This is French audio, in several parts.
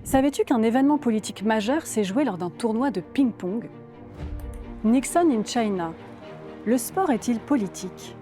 Savais-tu qu'un événement politique majeur s'est joué lors d'un tournoi de ping-pong? Nixon in China. Le sport est-il politique?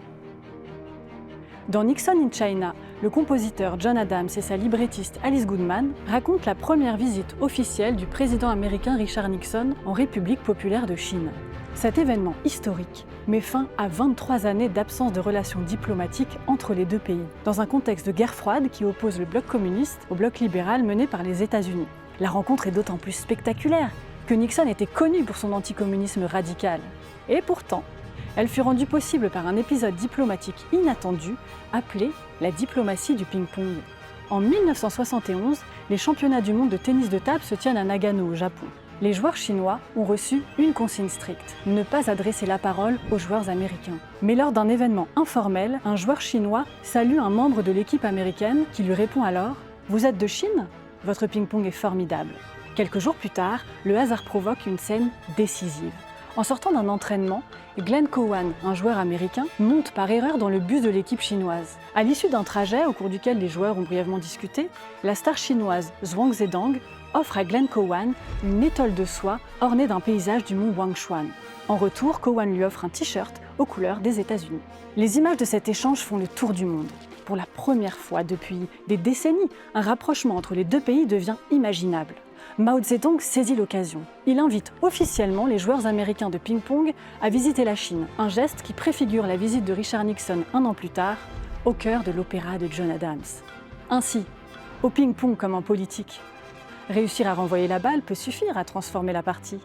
Dans Nixon in China, le compositeur John Adams et sa librettiste Alice Goodman racontent la première visite officielle du président américain Richard Nixon en République populaire de Chine. Cet événement historique met fin à 23 années d'absence de relations diplomatiques entre les deux pays, dans un contexte de guerre froide qui oppose le bloc communiste au bloc libéral mené par les États-Unis. La rencontre est d'autant plus spectaculaire que Nixon était connu pour son anticommunisme radical. Et pourtant, elle fut rendue possible par un épisode diplomatique inattendu appelé la diplomatie du ping-pong. En 1971, les championnats du monde de tennis de table se tiennent à Nagano, au Japon. Les joueurs chinois ont reçu une consigne stricte, ne pas adresser la parole aux joueurs américains. Mais lors d'un événement informel, un joueur chinois salue un membre de l'équipe américaine qui lui répond alors « Vous êtes de Chine ? Votre ping-pong est formidable ». Quelques jours plus tard, le hasard provoque une scène décisive. En sortant d'un entraînement, Glenn Cowan, un joueur américain, monte par erreur dans le bus de l'équipe chinoise. À l'issue d'un trajet au cours duquel les joueurs ont brièvement discuté, la star chinoise Zhuang Zedong offre à Glenn Cowan une étole de soie ornée d'un paysage du mont Huangshan. En retour, Cowan lui offre un t-shirt aux couleurs des États-Unis. Les images de cet échange font le tour du monde. Pour la première fois depuis des décennies, un rapprochement entre les deux pays devient imaginable. Mao Zedong saisit l'occasion. Il invite officiellement les joueurs américains de ping-pong à visiter la Chine, un geste qui préfigure la visite de Richard Nixon un an plus tard, au cœur de l'opéra de John Adams. Ainsi, au ping-pong comme en politique, réussir à renvoyer la balle peut suffire à transformer la partie.